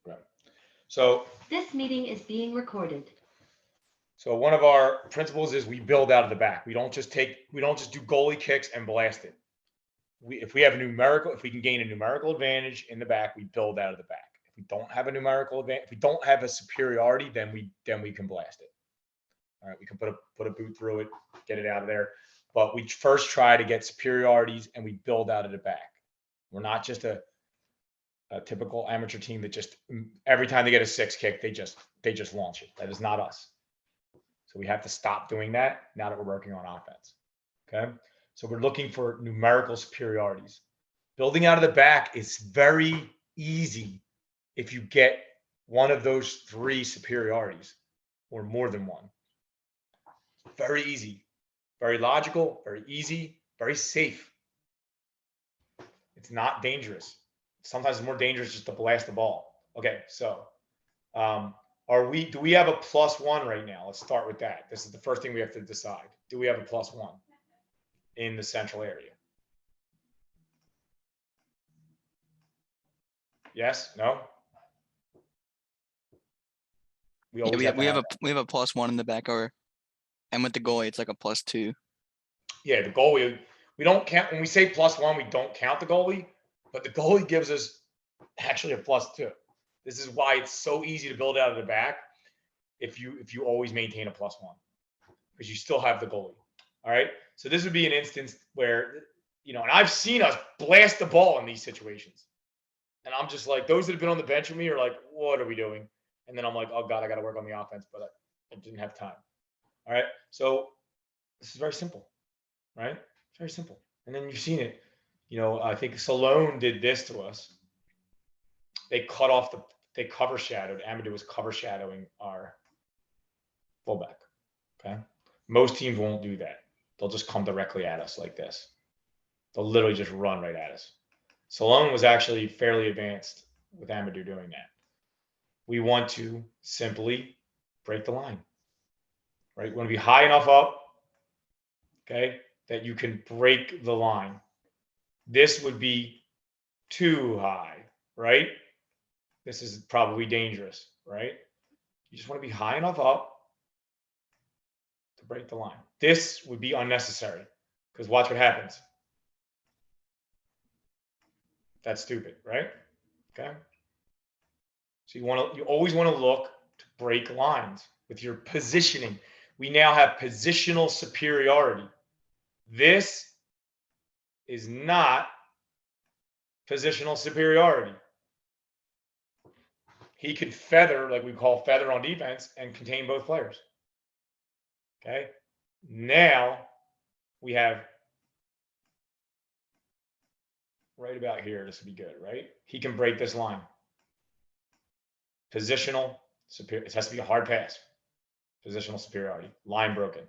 Right. So This meeting is being recorded. So one of our principles is we build out of the back. We don't just do goalie kicks and blast it. If we have a numerical, if we can gain a numerical advantage in the back, we build out of the back. If we don't have a numerical advantage, if we don't have a superiority, then we can blast it. All right, we can put a boot through it, get it out of there. But we first try to get superiorities and we build out of the back. We're not just a typical amateur team that just every time they get a six kick, they just launch it. That is not us. So we have to stop doing that now that we're working on offense. Okay. So we're looking for numerical superiorities. Building out of the back is very easy if you get one of those three superiorities or more than one. Very easy, very logical, very easy, very safe. It's not dangerous. Sometimes it's more dangerous just to blast the ball. Okay, so do we have a +1 right now? Let's start with that. This is the first thing we have to decide. Do we have a +1 in the central area? Yes? No? We always have a +1 in the back, and with the goalie, it's like a +2. Yeah, the goalie, we don't count when we say +1, we don't count the goalie, but the goalie gives us actually a +2. This is why it's so easy to build out of the back if you always maintain a +1 because you still have the goalie. All right. So this would be an instance where, and I've seen us blast the ball in these situations. And I'm just like, those that have been on the bench with me are like, what are we doing? And then I'm like, oh God, I got to work on the offense, but I didn't have time. All right. So this is very simple, right? It's very simple. And then you've seen it. I think Salone did this to us. They cover shadowed. Amadou was cover shadowing our fullback. Okay. Most teams won't do that. They'll just come directly at us like this. They'll literally just run right at us. Salone was actually fairly advanced with Amadou doing that. We want to simply break the line, right? We want to be high enough up, okay, that you can break the line. This would be too high, right? This is probably dangerous, right? You just want to be high enough up to break the line. This would be unnecessary because watch what happens. That's stupid, right? Okay. So you always want to look to break lines with your positioning. We now have positional superiority. This is not positional superiority. He could feather, like we call feather on defense, and contain both players. Okay. Now we have right about here. This would be good, right? He can break this line. Positional superior. It has to be a hard pass. Positional superiority. Line broken.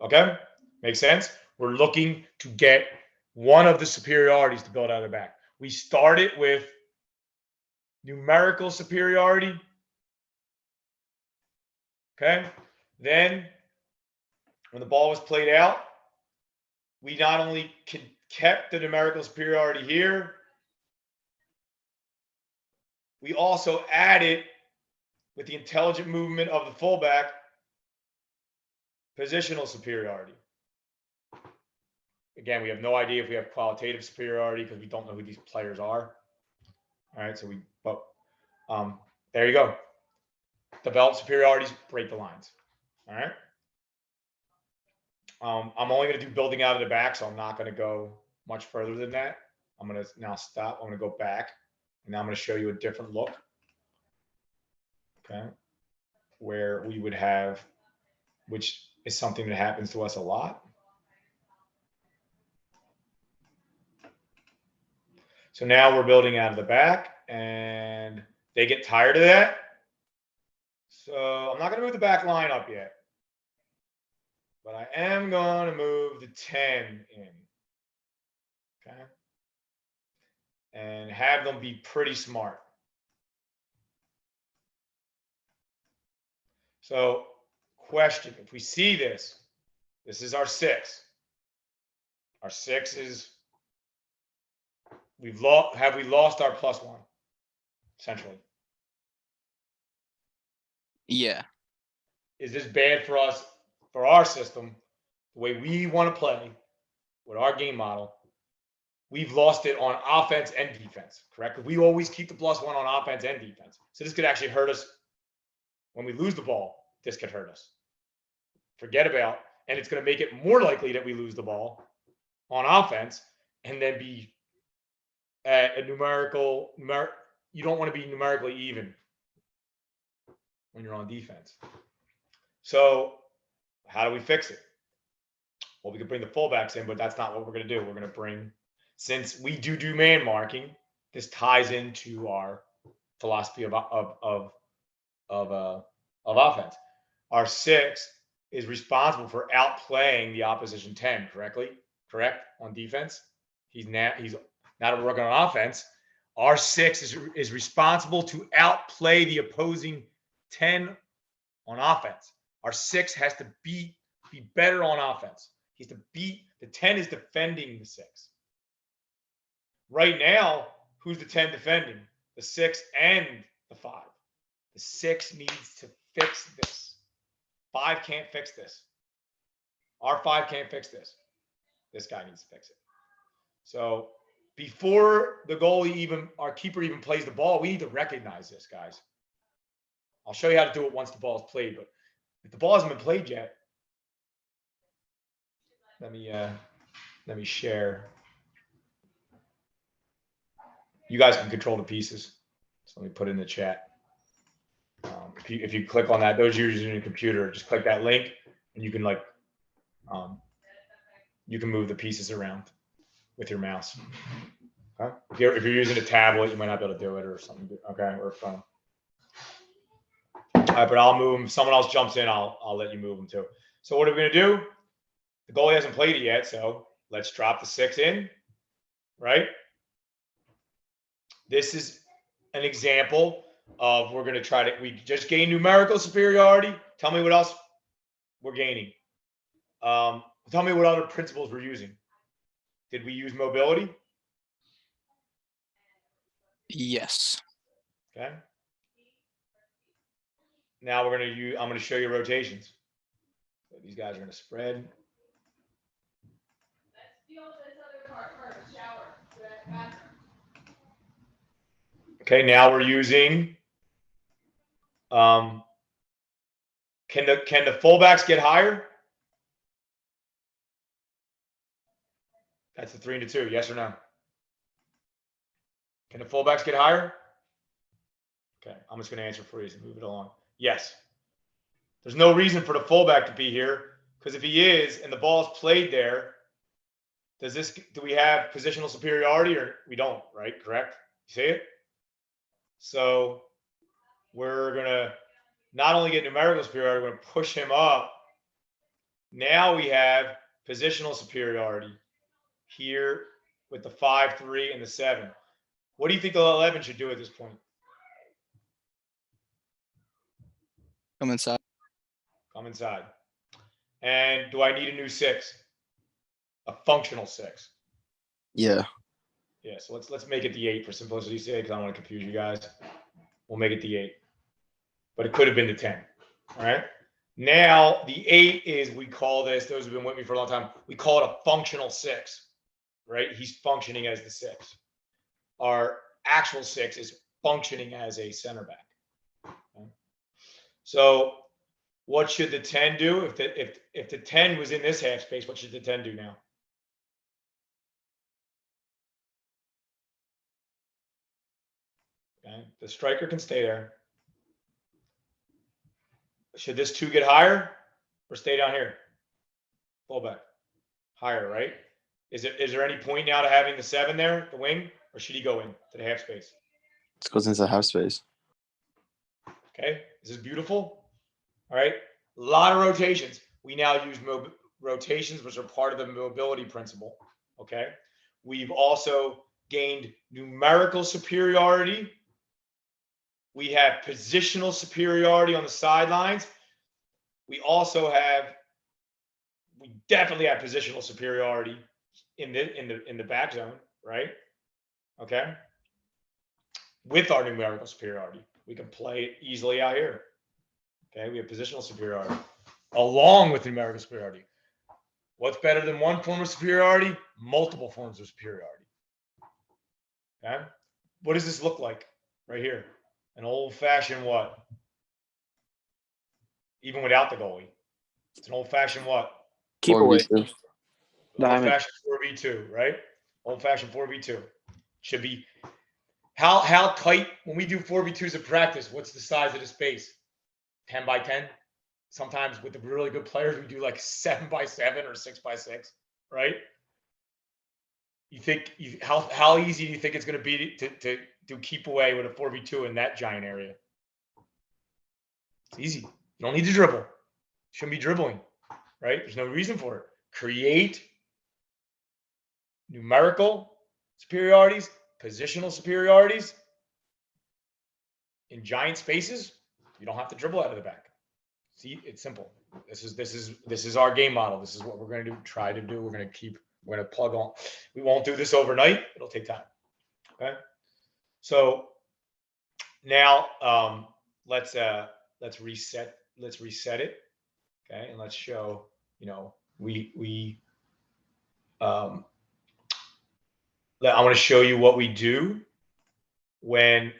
Okay? Makes sense? We're looking to get one of the superiorities to build out of the back. We started with numerical superiority. Okay? Then, when the ball was played out, we not only kept the numerical superiority here, we also added, with the intelligent movement of the fullback, positional superiority. Again, we have no idea if we have qualitative superiority because we don't know who these players are. All right, so there you go. Develop superiorities, break the lines. All right. I'm only going to do building out of the back, so I'm not going to go much further than that. I'm going to now stop. I'm going to go back, and now I'm going to show you a different look. Okay, where we would have, which is something that happens to us a lot. So now we're building out of the back, and they get tired of that. So I'm not going to move the back line up yet, but I am going to move the 10 in. Okay, and have them be pretty smart. So, question, if we see this is our 6. Our 6 is, have we lost our +1, essentially? Yeah. Is this bad for us, for our system, the way we want to play with our game model? We've lost it on offense and defense, correct? We always keep the +1 on offense and defense. So this could actually hurt us when we lose the ball. This could hurt us. Forget about, and it's going to make it more likely that we lose the ball on offense and then be at a you don't want to be numerically even when you're on defense. So how do we fix it? Well, we could bring the fullbacks in, but that's not what we're going to do. We're going to bring, since we do man marking, this ties into our philosophy of offense. Our 6 is responsible for outplaying the opposition 10, correct? On defense. He's not working on offense. Our 6 is responsible to outplay the opposing 10 on offense. Our 6 has to be better on offense. He's to beat the 10 is defending the 6. Right now, who's the 10 defending? The 6 and the 5. The 6 needs to fix this. 5 can't fix this. Our 5 can't fix this. This guy needs to fix it. So before the goalie our keeper even plays the ball, we need to recognize this, guys. I'll show you how to do it once the ball is played, but if the ball hasn't been played yet, let me share. You guys can control the pieces. So let me put it in the chat. If you click on that, those using a computer, just click that link, and you can you can move the pieces around with your mouse. Okay? If you're using a tablet, you might not be able to do it or something. Okay, or a phone. All right, but I'll move them. If someone else jumps in, I'll let you move them too. So what are we gonna do? The goalie hasn't played it yet, so let's drop the 6 in. Right? This is an example of we're going to try to, we just gained numerical superiority. Tell me what else we're gaining. Tell me what other principles we're using. Did we use mobility? Yes. Okay. Now we're going to use, I'm going to show you rotations. So these guys are going to spread. Okay, now we're using, can the fullbacks get higher? That's the 3 and 2. Yes or no? Can the fullbacks get higher? Okay, I'm just going to answer for you. So move it along. Yes. There's no reason for the fullback to be here, because if he is and the ball's played there, do we have positional superiority or we don't? Right? Correct? You see it? So we're going to not only get numerical superiority, we're going to push him up. Now we have positional superiority here with the 5, 3, and the 7. What do you think the 11 should do at this point? Come inside. Come inside. And do I need a new 6? A functional 6? Yeah. Yeah, so let's make it the 8 for simplicity's sake, because I don't want to confuse you guys. We'll make it the 8. But it could have been the 10. All right. Now the 8 is, we call this, those who've been with me for a long time, we call it a functional 6. Right? He's functioning as the 6. Our actual 6 is functioning as a center back. Okay. So what should the 10 do? If the 10 was in this half space, what should the 10 do now? Okay. The striker can stay there. Should this 2 get higher or stay down here? Fullback. Higher, right? Is there any point now to having the 7 there, the wing, or should he go in to the half space? It goes into the half space. Okay. This is beautiful. All right. A lot of rotations. We now use rotations, which are part of the mobility principle. Okay. We've also gained numerical superiority. We have positional superiority on the sidelines. We definitely have positional superiority in the back zone, right? Okay. With our numerical superiority, we can play it easily out here. Okay, we have positional superiority along with numerical superiority. What's better than one form of superiority? Multiple forms of superiority. Okay, what does this look like right here? An old-fashioned what? Even without the goalie, it's an old-fashioned what? Keep away. 4v2. Diamond. Old-fashioned 4v2, right? Old-fashioned 4v2 should be how tight when we do 4v2s in practice. What's the size of the space? 10 by 10. Sometimes with the really good players, we do like 7 by 7 or 6 by 6, right? You think how easy do you think it's going to be to do keep away with a 4v2 in that giant area? It's easy. You don't need to dribble. Shouldn't be dribbling, right? There's no reason for it. Create numerical superiorities, positional superiorities in giant spaces. You don't have to dribble out of the back. See, it's simple. This is our game model. This is what we're going to try to do. We're going to plug on. We won't do this overnight. It'll take time. Okay. So now let's reset it. Okay. And let's show, I want to show you what we do when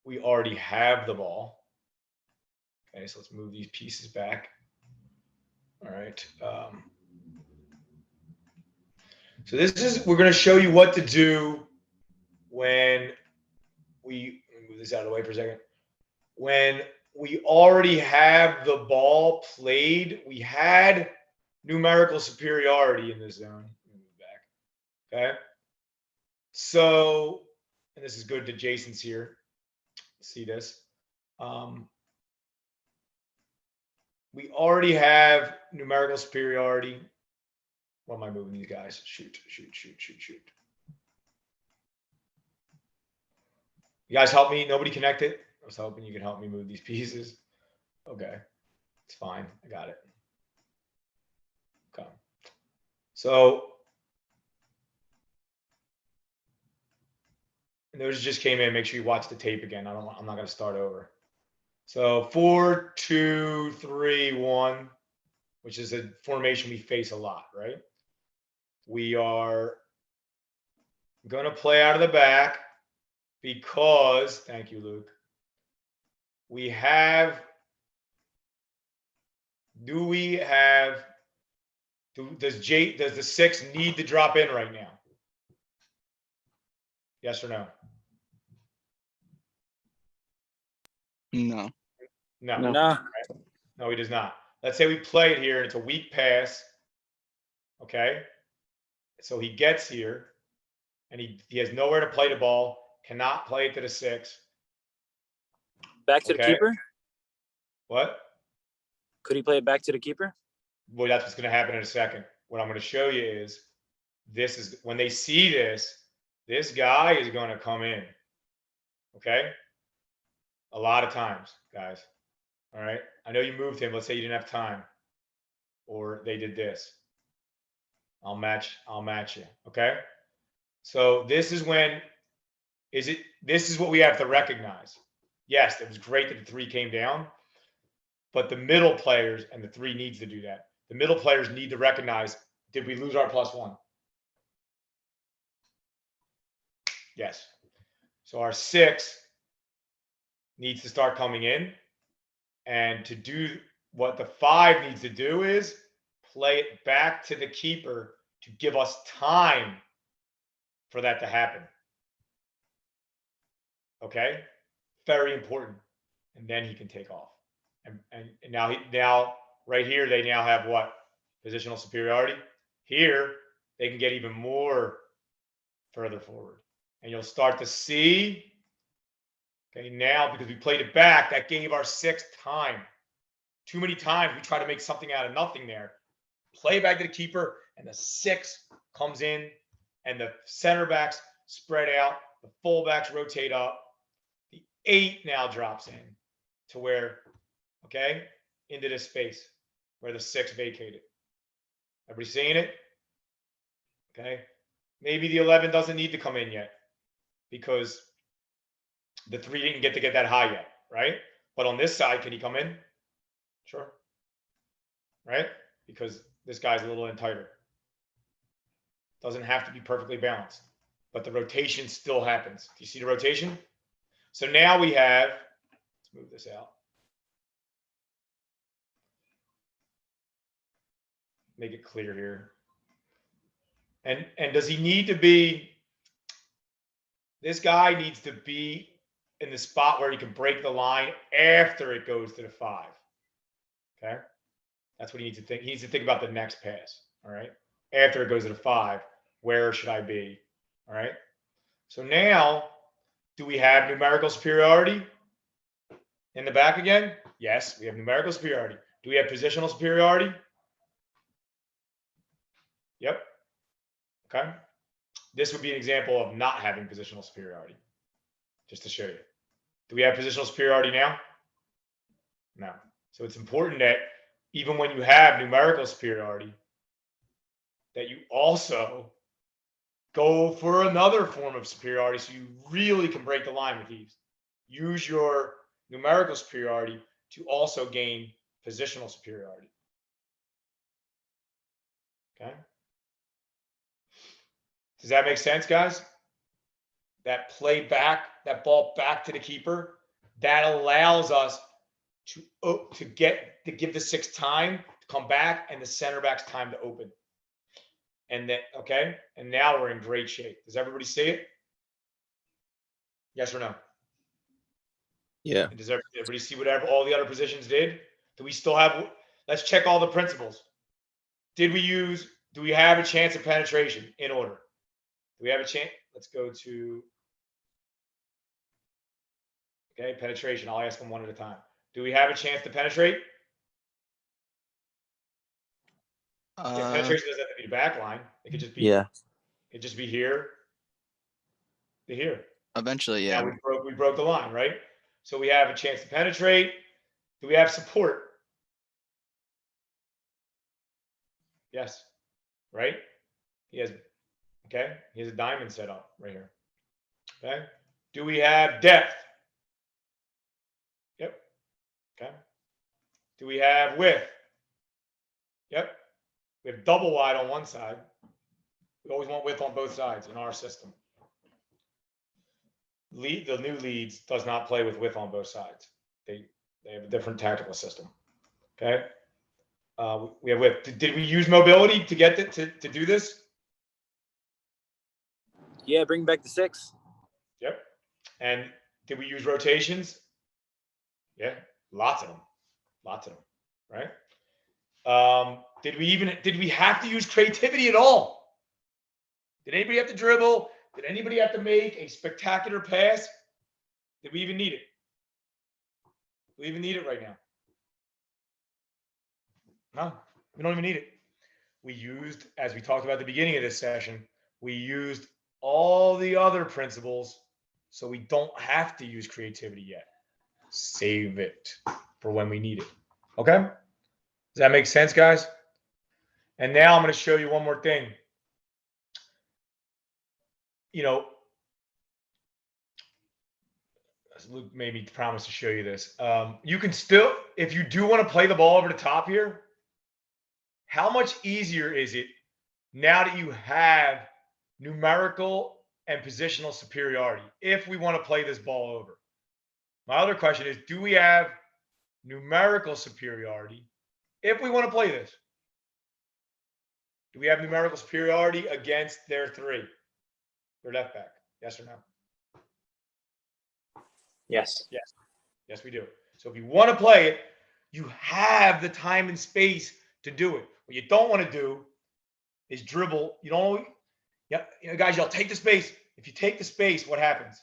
we already have the ball. Okay, so let's move these pieces back. All right. So we're going to show you what to do when let me move this out of the way for a second. When we already have the ball played, we had numerical superiority in this zone. Move back. Okay. So, and this is good to Jason's here. See this. We already have numerical superiority. What am I moving these guys? Shoot. You guys help me? Nobody connected? I was hoping you could help me move these pieces. Okay. It's fine. I got it. Okay. So, and those just came in. Make sure you watch the tape again. I'm not going to start over. So 4-2-3-1, which is a formation we face a lot, right? We are going to play out of the back because, thank you, Luke. We have, does the 6 need to drop in right now? Yes or no? No. No. No. No, he does not. Let's say we play it here and it's a weak pass. Okay. So he gets here and he has nowhere to play the ball, cannot play it to the 6. Back to the Okay. keeper? What? Could he play it back to the keeper? Well, that's what's going to happen in a second. What I'm going to show you is this is when they see this guy is going to come in. Okay. A lot of times, guys. All right. I know you moved him. Let's say you didn't have time or they did this. I'll match you. Okay. So this is when this is what we have to recognize. Yes, it was great that the 3 came down, but the middle players and the 3 needs to do that. The middle players need to recognize, did we lose our +1? Yes. So our 6 needs to start coming in. And to do what the 5 needs to do is play it back to the keeper to give us time for that to happen. Okay? Very important. And then he can take off. And now right here, they now have what? Positional superiority. Here, they can get even more further forward. And you'll start to see, okay, now because we played it back, that gave our 6 time. Too many times we try to make something out of nothing there. Play back to the keeper, and the 6 comes in, and the center backs spread out, the fullbacks rotate up. The 8 now drops in to where, okay, into this space where the 6 vacated. Everybody seeing it? Okay. Maybe the 11 doesn't need to come in yet because the 3 didn't get that high yet, right? But on this side, can he come in? Sure. Right? Because this guy's a little in tighter. Doesn't have to be perfectly balanced, but the rotation still happens. Do you see the rotation? So now we have, let's move this out. Make it clear here. And does he need to be, this guy needs to be in the spot where he can break the line after it goes to the 5. Okay? That's what he needs to think. He needs to think about the next pass. All right. After it goes to the 5, where should I be? All right. So now, do we have numerical superiority in the back again? Yes, we have numerical superiority. Do we have positional superiority? Yep. Okay. This would be an example of not having positional superiority, just to show you. Do we have positional superiority now? No. So it's important that even when you have numerical superiority, that you also go for another form of superiority so you really can break the line with ease. Use your numerical superiority to also gain positional superiority. Okay. Does that make sense, guys? That play back, that ball back to the keeper, that allows us to give the 6 time to come back and the center back's time to open. And then, okay, and now we're in great shape. Does everybody see it? Yes or no? Yeah. And does everybody see whatever all the other positions did? Do we still have, let's check all the principles. Do we have a chance of penetration in order? Do we have a chance? Let's go to, okay, penetration. I'll ask them one at a time. Do we have a chance to penetrate? Yeah, penetration doesn't have to be back line. It could just be, Yeah. it just be here to here. Eventually, yeah. Now we broke the line, right? So we have a chance to penetrate. Do we have support? Yes. Right? He has, okay, he has a diamond set up right here. Okay. Do we have depth? Yep. Okay. Do we have width? Yep. We have double wide on one side. We always want width on both sides in our system. The new leads does not play with width on both sides. They have a different tactical system. Okay. We have width. Did we use mobility to get to do this? Yeah, bring back the 6. Yep. And did we use rotations? Yeah, lots of them. Lots of them. Right. Did we have to use creativity at all? Did anybody have to dribble? Did anybody have to make a spectacular pass? Did we even need it? Do we even need it right now? No, we don't even need it. We used, as we talked about at the beginning of this session, we used all the other principles, so we don't have to use creativity yet. Save it for when we need it. Okay? Does that make sense, guys? And now I'm going to show you one more thing. You know, Luke made me promise to show you this. You can still, if you do want to play the ball over the top here, how much easier is it now that you have numerical and positional superiority if we want to play this ball over? My other question is, do we have numerical superiority if we want to play this? Do we have numerical superiority against their 3? Their left back? Yes or no? Yes. Yes. Yes, we do. So if you want to play it, you have the time and space to do it. What you don't want to do is dribble. You don't, guys, y'all take the space. If you take the space, what happens?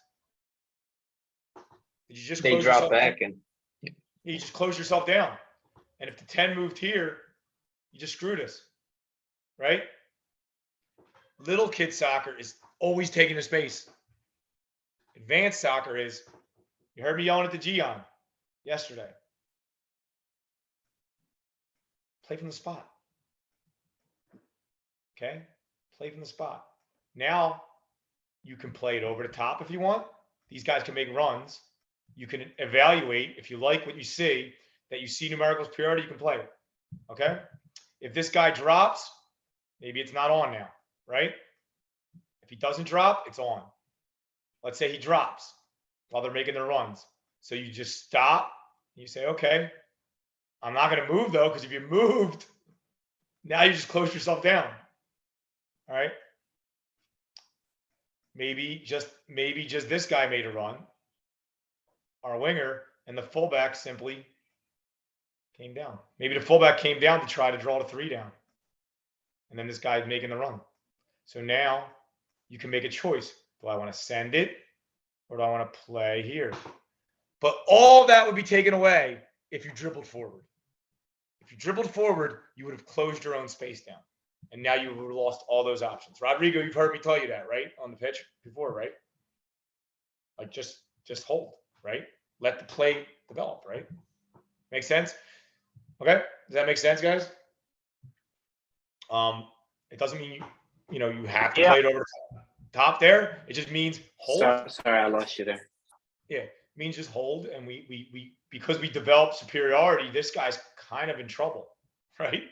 Did you just They close drop yourself back down? and You just close yourself down. And if the 10 moved here, you just screwed us. Right? Little kid soccer is always taking the space. Advanced soccer is, you heard me yelling at the Gian yesterday. Play from the spot. Okay? Play from the spot. Now you can play it over the top if you want. These guys can make runs. You can evaluate if you like what you see. that you see numerical superiority, you can play it. Okay. If this guy drops, maybe it's not on now, right? If he doesn't drop, it's on. Let's say he drops while they're making their runs. So you just stop. You say, okay, I'm not going to move though, because if you moved, now you just close yourself down. All right. Maybe just this guy made a run, our winger, and the fullback simply came down. Maybe the fullback came down to try to draw the 3 down. And then this guy's making the run. So now you can make a choice. Do I want to send it or do I want to play here? But all that would be taken away if you dribbled forward. If you dribbled forward, you would have closed your own space down. And now you would have lost all those options. Rodrigo, you've heard me tell you that, right? On the pitch before, right? Like just hold, right? Let the play develop, right? Make sense? Okay. Does that make sense, guys? It doesn't mean you have to play it over the top there. It just means hold. Sorry, I lost you there. Yeah, it means just hold, and we because we develop superiority, this guy's kind of in trouble, right?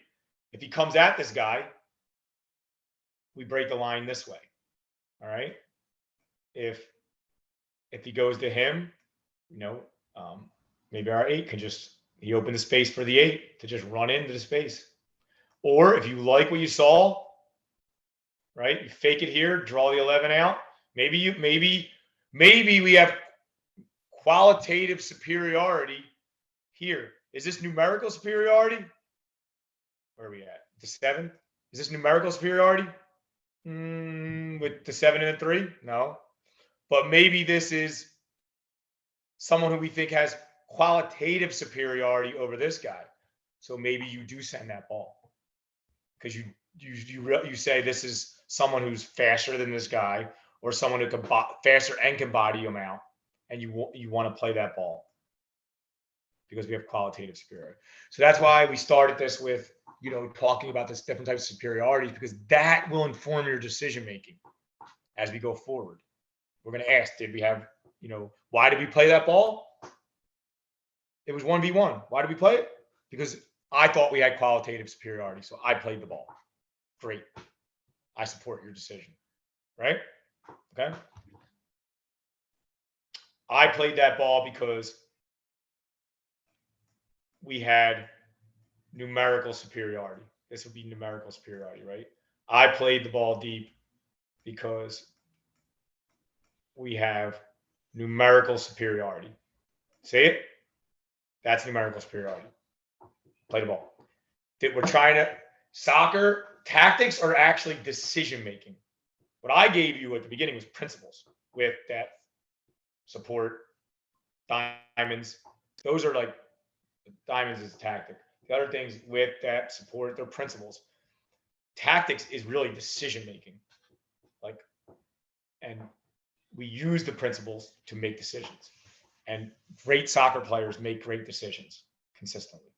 If he comes at this guy, we break the line this way. All right. If he goes to him, maybe our 8 can he opened the space for the 8 to just run into the space. Or if you like what you saw, right? You fake it here, draw the 11 out. Maybe we have qualitative superiority here. Is this numerical superiority? Where are we at? The 7? Is this numerical superiority? With the 7 and the 3? No. But maybe this is someone who we think has qualitative superiority over this guy. So maybe you do send that ball because you say this is someone who's faster than this guy, or someone who can faster and can body him out, and you want to play that ball because we have qualitative superiority. So that's why we started this with talking about this different types of superiorities, because that will inform your decision making as we go forward. We're going to ask, did we have why did we play that ball? It was 1v1. Why did we play it? Because I thought we had qualitative superiority, so I played the ball. Great. I support your decision, right? Okay. I played that ball because we had numerical superiority. This would be numerical superiority, right? I played the ball deep because we have numerical superiority. See it? That's numerical superiority. Play the ball. We're trying to soccer tactics are actually decision making. What I gave you at the beginning was principles: width, depth, support, diamonds. Those are like diamonds is tactic. The other things, width, depth, support, they're principles. Tactics is really decision making. And we use the principles to make decisions. And great soccer players make great decisions consistently.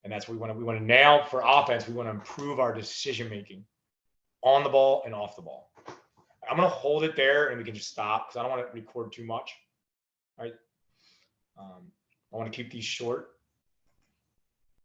And that's what we want to now for offense, we want to improve our decision making on the ball and off the ball. I'm going to hold it there and we can just stop because I don't want to record too much. All right. I want to keep these short.